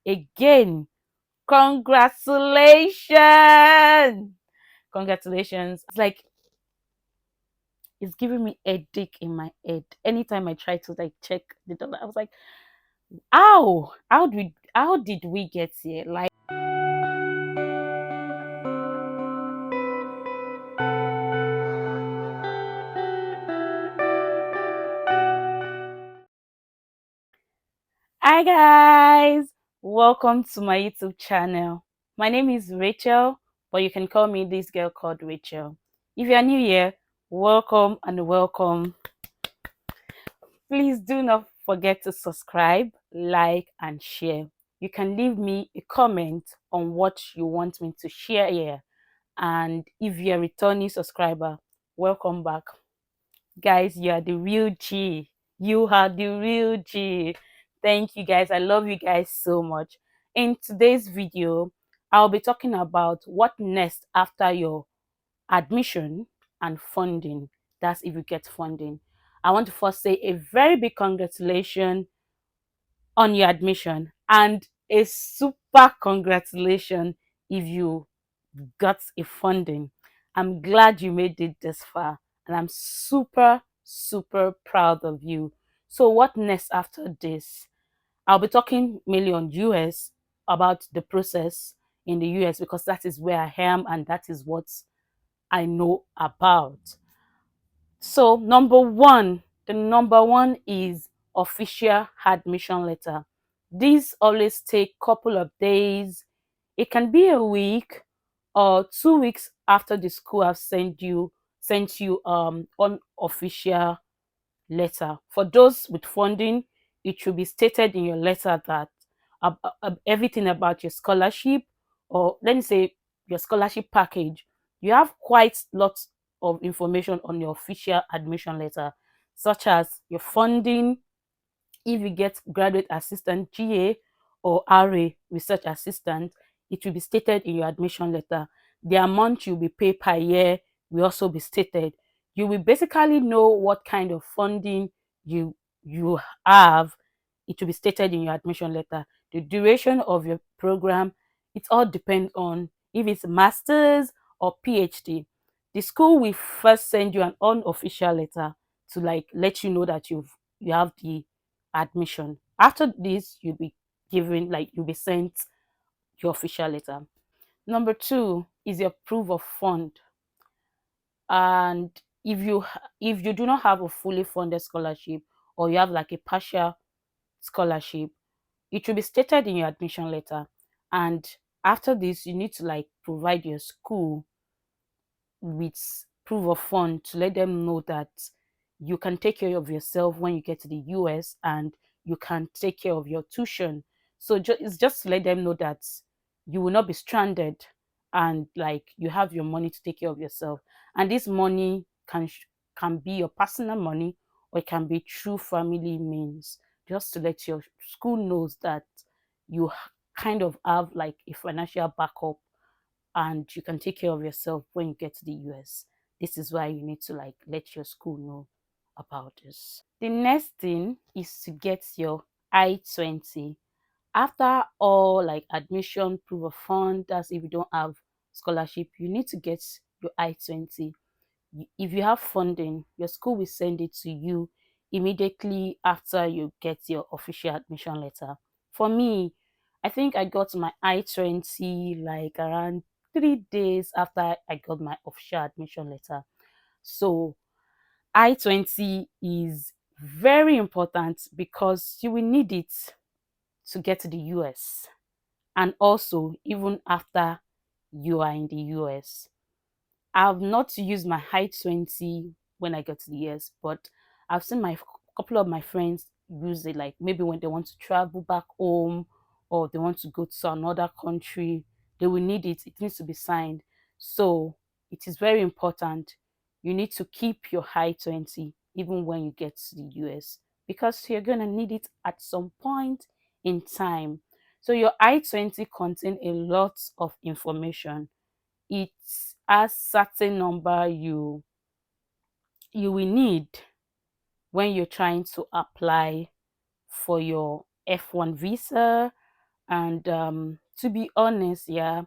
again. Congratulations! Congratulations. It's like it's giving me a headache in my head. Anytime I try to like check the dollar, I was like, how did we get here? Like hi guys, welcome to my YouTube channel. My name is Rachel, but you can call me this girl called Rachel. If you are new here, welcome and welcome. Please do not forget to subscribe, like, and share. You can leave me a comment on what you want me to share here. And if you're a returning subscriber, welcome back. Guys, you are the real G. You are the real G. Thank you guys. I love you guys so much. In today's video, I'll be talking about what next after your admission and funding. That's if you get funding. I want to first say a very big congratulations on your admission and a super congratulations if you got a funding. I'm glad you made it this far and I'm super, super proud of you. So what next after this? I'll be talking mainly on US about the process in the US because that is where I am and that is what I know about. So the number one is official admission letter. These always take couple of days. It can be a week or 2 weeks after the school have sent you unofficial letter. For those with funding, it should be stated in your letter that everything about your scholarship, or let me say your scholarship package, you have quite lots of information on your official admission letter, such as your funding, if you get graduate assistant GA or RA research assistant, it will be stated in your admission letter. The amount you'll be paid per year will also be stated. You will basically know what kind of funding you have. It will be stated in your admission letter. The duration of your program, it all depends on if it's master's or PhD. The school will first send you an unofficial letter to like let you know that you have the admission. After this, you'll be sent your official letter. Number two is your proof of fund. And if you do not have a fully funded scholarship or you have like a partial scholarship, it will be stated in your admission letter. And after this, you need to like provide your school with proof of fund to let them know that you can take care of yourself when you get to the US and you can take care of your tuition. So it's just to let them know that you will not be stranded and like you have your money to take care of yourself. And this money can be your personal money or it can be through family means, just to let your school knows that you kind of have like a financial backup and you can take care of yourself when you get to the US. This is why you need to like let your school know about this. The next thing is to get your I-20. After all like admission, proof of fund, that's if you don't have scholarship, you need to get your I-20. If you have funding, your school will send it to you immediately after you get your official admission letter. For me, I think I got my I-20 like around 3 days after I got my official admission letter. So I-20 is very important because you will need it to get to the US and also even after you are in the US. I've not used my I-20 when I got to the US, but I've seen my couple of my friends use it like maybe when they want to travel back home or they want to go to another country, they will need it. It needs to be signed. So it is very important. You need to keep your I-20 even when you get to the US because you're gonna need it at some point in time. So your I-20 contains a lot of information. It has certain number you will need when you're trying to apply for your F1 visa And to be honest, yeah,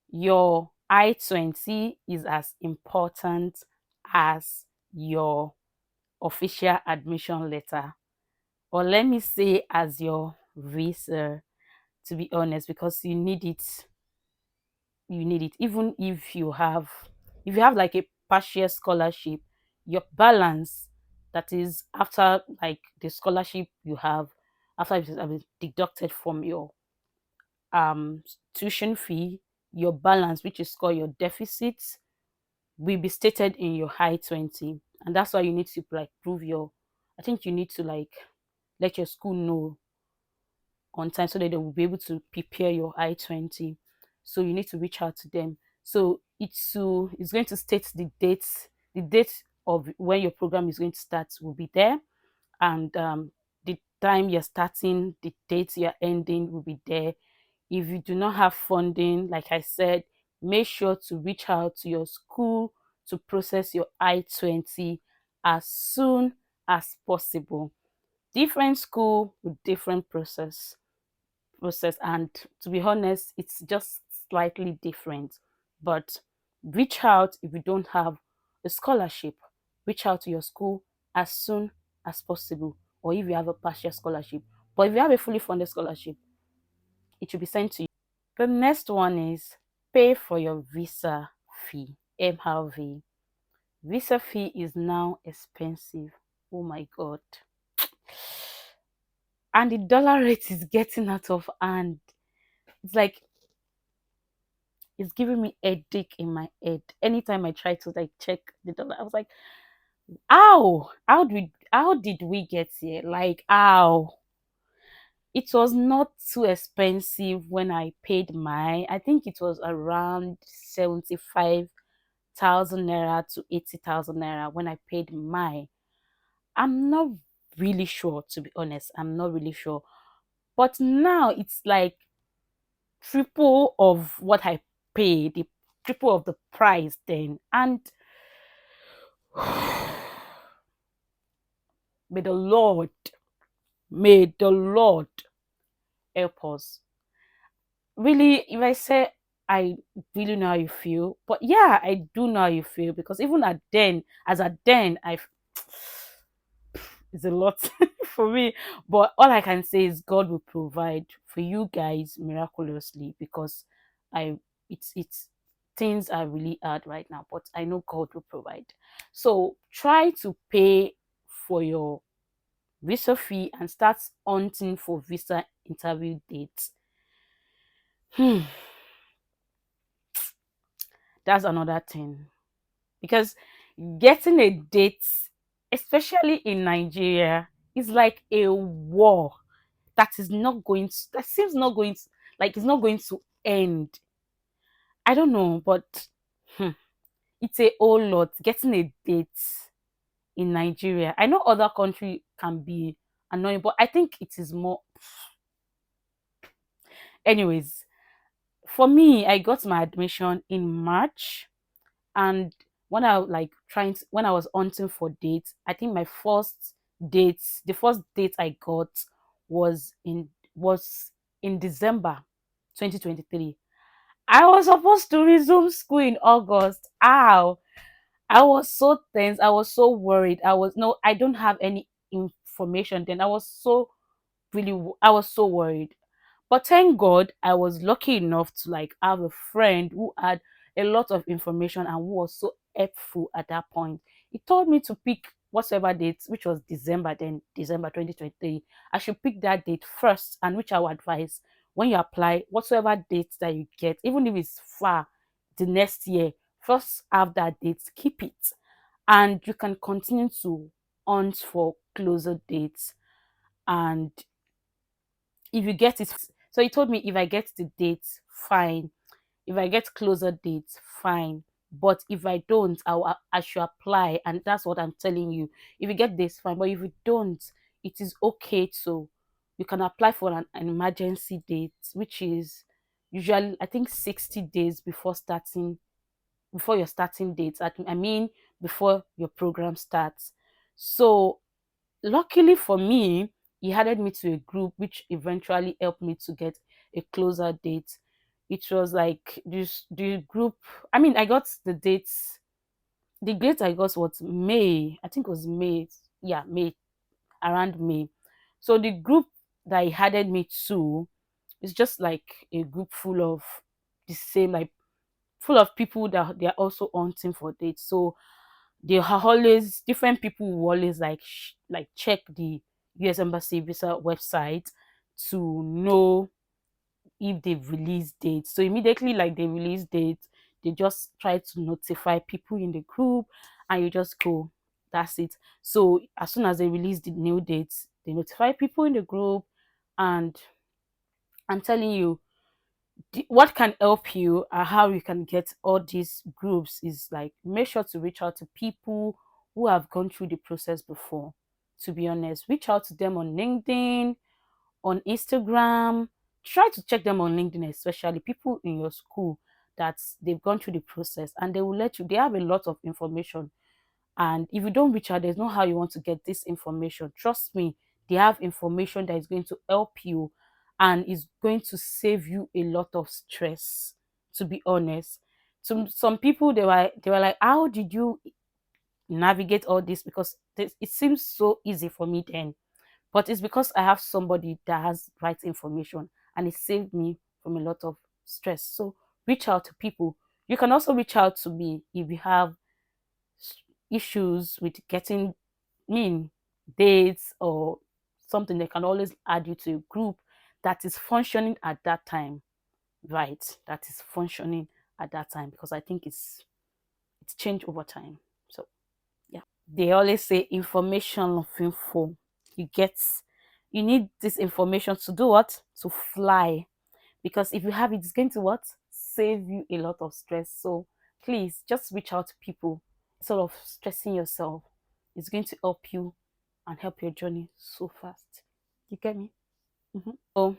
your I-20 is as important as your official admission letter, or let me say as your visa, to be honest, because you need it even if you have like a partial scholarship, your balance, that is after like the scholarship you have, after it has been deducted from your um tuition fee, your balance, which is called your deficit, will be stated in your I-20. And that's why you need to like prove your, I think you need to like let your school know on time so that they will be able to prepare your I-20. So you need to reach out to them. So it's going to state the date of when your program is going to start will be there, and the time you're starting, the date you're ending will be there. If you do not have funding, like I said, make sure to reach out to your school to process your I-20 as soon as possible. Different school with different process, and to be honest, it's just slightly different. But reach out if you don't have a scholarship. Reach out to your school as soon as possible, or if you have a partial scholarship. But if you have a fully funded scholarship, it should be sent to you. The next one is pay for your visa fee, MRV. Visa fee is now expensive. Oh my god. And the dollar rate is getting out of hand. It's like it's giving me a headache in my head. Anytime I try to like check the dollar, I was like, how did we get here? Like how? It was not too expensive when I paid mine. I think it was around 75,000 naira to 80,000 naira when I paid mine. I'm not really sure, to be honest. I'm not really sure. But now it's like triple of what I paid, the triple of the price then. And may the Lord, may the Lord help us. Really, if I say I really know how you feel, but yeah, I do know how you feel, because even at then, it's a lot for me. But all I can say is God will provide for you guys miraculously, because I it's things are really hard right now, but I know God will provide. So try to pay for your visa fee and start hunting for visa interview dates. Hmm, that's another thing, because getting a date, especially in Nigeria, is like a war that seems not going to, like it's not going to end. I don't know, but hmm, it's a whole lot getting a date in Nigeria. I know other country can be annoying, but I think it is more. Anyways, for me, I got my admission in March, and when I when I was hunting for dates, I think the first date I got was in December 2023. I was supposed to resume school in August. Ow. I was so tense. I was so worried. I don't have any information then. I was so worried. But thank God I was lucky enough to like have a friend who had a lot of information and who was so helpful at that point. He told me to pick whatever date, which was December then, December 2023. I should pick that date first, and which I would advise when you apply, whatsoever date that you get, even if it's far the next year, first have that date, keep it. And you can continue to hunt for closer dates. And if you get it, so he told me if I get the dates, fine. If I get closer dates, fine. But if I don't, I should apply, and that's what I'm telling you. If you get this, fine. But if you don't, it is okay to, you can apply for an emergency date, which is usually I think 60 days before your starting date. I mean before your program starts. So luckily for me, he added me to a group which eventually helped me to get a closer date. It was like this the group. I mean, I got the dates. The date I got was May. I think it was May. Yeah, May, around May. So the group that he added me to is just like a group full of the same, like full of people that they are also hunting for dates. So they are always different people will always like like check the US Embassy visa website to know if they've released dates. So immediately like they release dates, they just try to notify people in the group and you just go. That's it. So as soon as they release the new dates, they notify people in the group. And I'm telling you, what can help you and how you can get all these groups is like make sure to reach out to people who have gone through the process before. To be honest, reach out to them on LinkedIn, on Instagram. Try to check them on LinkedIn, especially people in your school that they've gone through the process and they will let you, they have a lot of information. And if you don't reach out, there's no how you want to get this information. Trust me, they have information that is going to help you and is going to save you a lot of stress, to be honest. Some people they were like, how did you navigate all this? Because it seems so easy for me then. But it's because I have somebody that has right information and it saved me from a lot of stress. So reach out to people. You can also reach out to me if you have issues with getting mean dates or something. They can always add you to a group that is functioning at that time, right? That is functioning at that time, because I think it's changed over time. So yeah, they always say information of info. You get, you need this information to do what? To fly. Because if you have it, it's going to what? Save you a lot of stress. So please just reach out to people, sort of stressing yourself. It's going to help you and help your journey so fast. You get me? So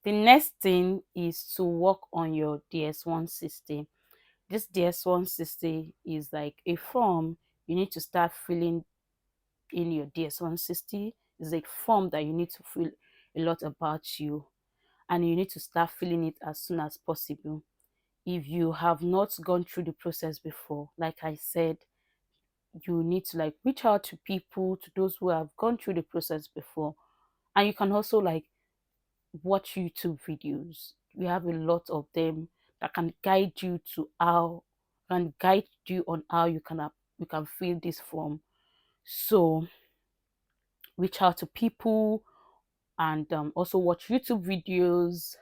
the next thing is to work on your DS160. This DS160 is like a form you need to start filling in your DS160. It's a form that you need to fill a lot about you, and you need to start filling it as soon as possible. If you have not gone through the process before, like I said, you need to like reach out to people, to those who have gone through the process before. And you can also like watch YouTube videos. We have a lot of them that can guide you to how, can guide you on how you can fill this form. So reach out to people and also watch YouTube videos.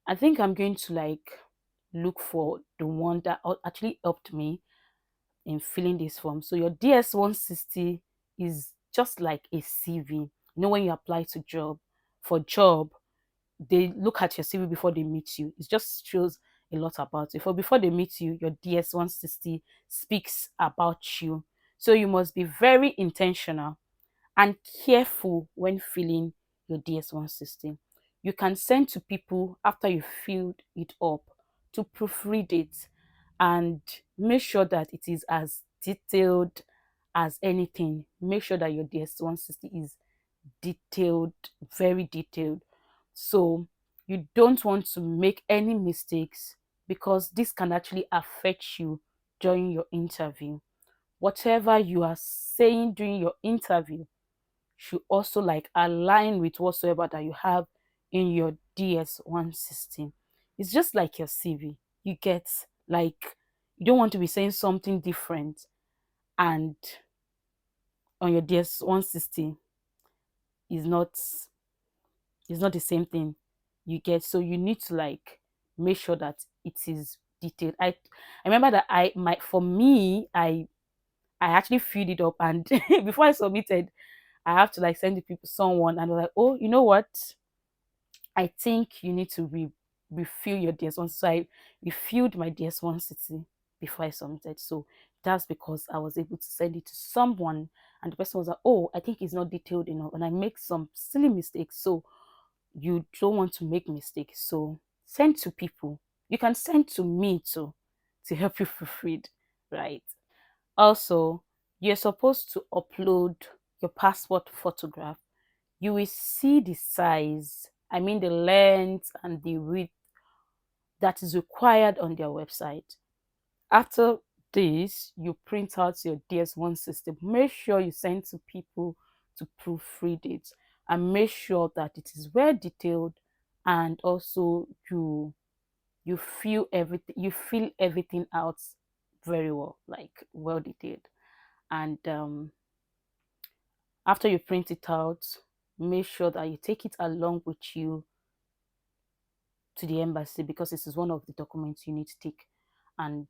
I think I'm going to like look for the one that actually helped me in filling this form. So your DS160 is just like a CV. You know, when you apply to job, they look at your CV before they meet you. It just shows a lot about you. For before they meet you, your DS160 speaks about you. So you must be very intentional and careful when filling your DS160. You can send to people after you filled it up to proofread it and make sure that it is as detailed as anything. Make sure that your DS160 is detailed, very detailed. So you don't want to make any mistakes, because this can actually affect you during your interview. Whatever you are saying during your interview should also like align with whatsoever that you have in your DS160. It's just like your CV. You get, like, you don't want to be saying something different and on your DS160 is not the same thing. You get, so you need to like make sure that it is detailed. I remember that I my for me I actually filled it up, and before I submitted, I have to like send it to someone, and they're like, oh, you know what? I think you need to refill your DS1. So I refilled my DS160 before I submitted. So that's because I was able to send it to someone, and the person was like, oh, I think it's not detailed enough, and I make some silly mistakes. So you don't want to make mistakes. So send to people. You can send to me too to help you proofread, right? Also, you're supposed to upload your passport photograph. You will see the size I mean the length and the width that is required on their website. After this, you print out your DS1 system. Make sure you send to people to proofread it, and make sure that it is well detailed, and also you fill everything out very well, like well detailed. And after you print it out, make sure that you take it along with you to the embassy, because this is one of the documents you need to take. And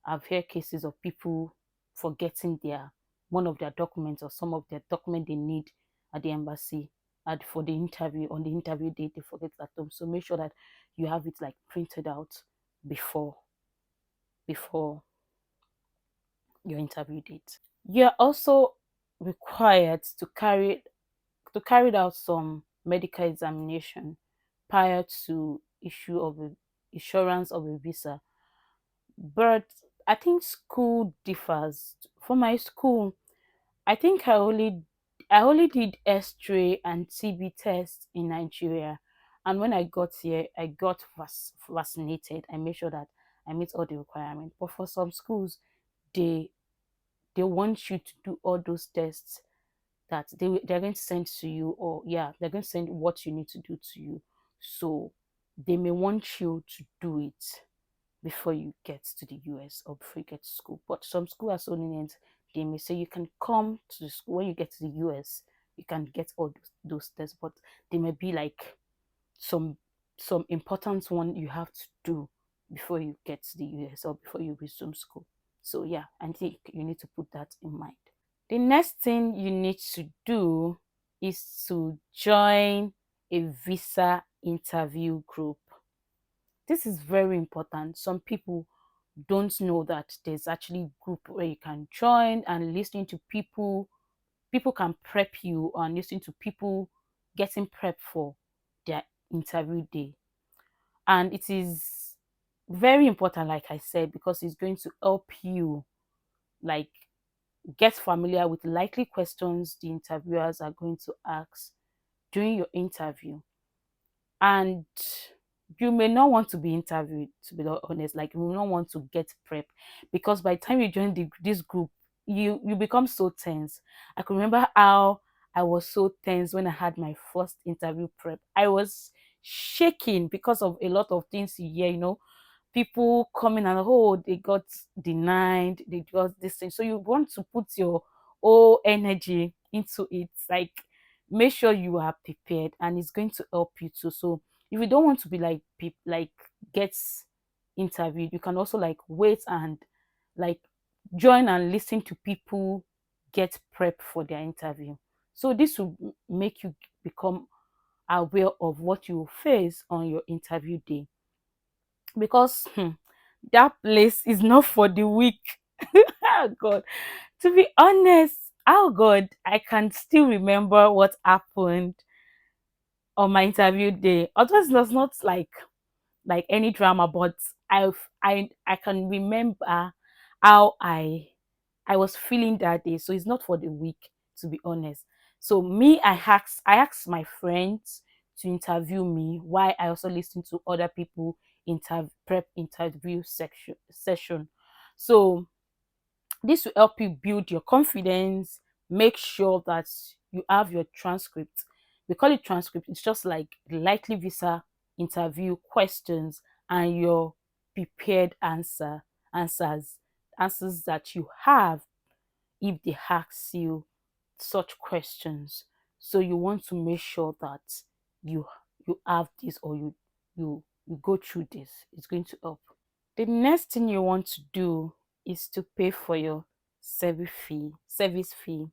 I've heard cases of people forgetting their one of their documents, or some of their document they need at the embassy, and for the interview, on the interview date they forget at home. So make sure that you have it like printed out before your interview date. You're also required to carry out some medical examination prior to issue of a insurance of a visa. But I think school differs. For my school, I think I only did X-ray and TB tests in Nigeria. And when I got here, I got vaccinated. I made sure that I meet all the requirements. But for some schools, they they want you to do all those tests that they're going to send to you, or yeah, they're going to send what you need to do to you. So they may want you to do it before you get to the US, or before you get to school. But some school are so lenient, they may say you can come to the school when you get to the US, you can get all those tests, but they may be like some some important one you have to do before you get to the US, or before you resume school. So yeah, I think you need to put that in mind. The next thing you need to do is to join a visa interview group. This is very important. Some people don't know that there's actually a group where you can join and listen to people. People can prep you, and listen to people getting prepped for their interview day. And it is very important, like I said, because it's going to help you like get familiar with likely questions the interviewers are going to ask during your interview. And you may not want to be interviewed, to be honest, like you may not want to get prep, because by the time you join this group, you become so tense. I can remember how I was so tense when I had my first interview prep. I was shaking because of a lot of things you hear, people coming and, oh, they got denied, they got this thing. So you want to put your whole energy into it, like make sure you are prepared, and it's going to help you too. So if you don't want to be like gets interviewed, you can also like wait and like join and listen to people get prep for their interview. So this will make you become aware of what you will face on your interview day, because that place is not for the weak. Oh God, to be honest, oh God, I can still remember what happened on my interview day. Although it was not like any drama, but I can remember how I was feeling that day. So it's not for the weak, to be honest. So me, I asked my friends to interview me, while I also listened to other people prep interview session. So this will help you build your confidence. Make sure that you have your transcript. We call it transcript. It's just like the likely visa interview questions, and your prepared answers answers that you have if they ask you such questions. So you want to make sure that you you have this, or you go through this. It's going to help. The next thing you want to do is to pay for your service fee.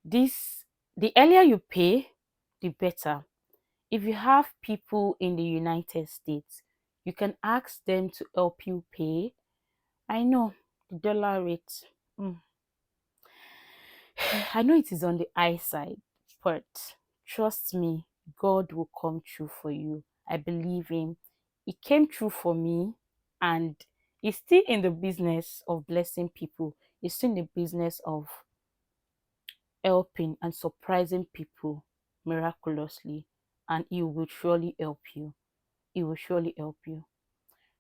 This The earlier you pay, the better. If you have people in the United States, you can ask them to help you pay. I know the dollar rate. mm, I know it is on the high side, but trust me, God will come true for you. I believe Him. He came true for me, and He's still in the business of blessing people. He's still in the business of helping and surprising people miraculously. and it will surely help you. It will surely help you.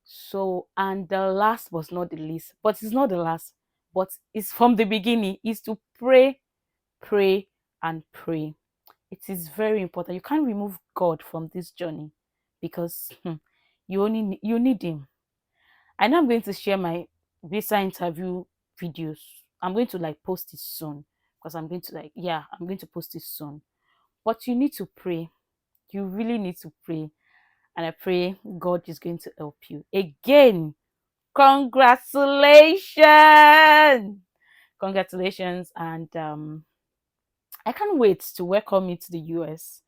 So, and the last was not the least, but it's not the last, but it's from the beginning, is to pray, pray, and pray. It is very important. You can't remove God from this journey because you need him. I know I'm going to share my visa interview videos. I'm going to like post it soon because I'm going to post it soon. But you need to pray. You really need to pray. And I pray God is going to help you. Again, congratulations. Congratulations. And I can't wait to welcome you to the US.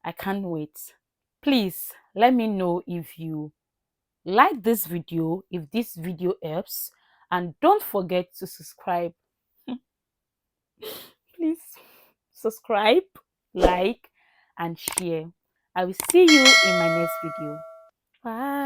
I can't wait. Please let me know if you like this video, if this video helps, and don't forget to subscribe. Please subscribe, like, and share. I will see you in my next video. Bye.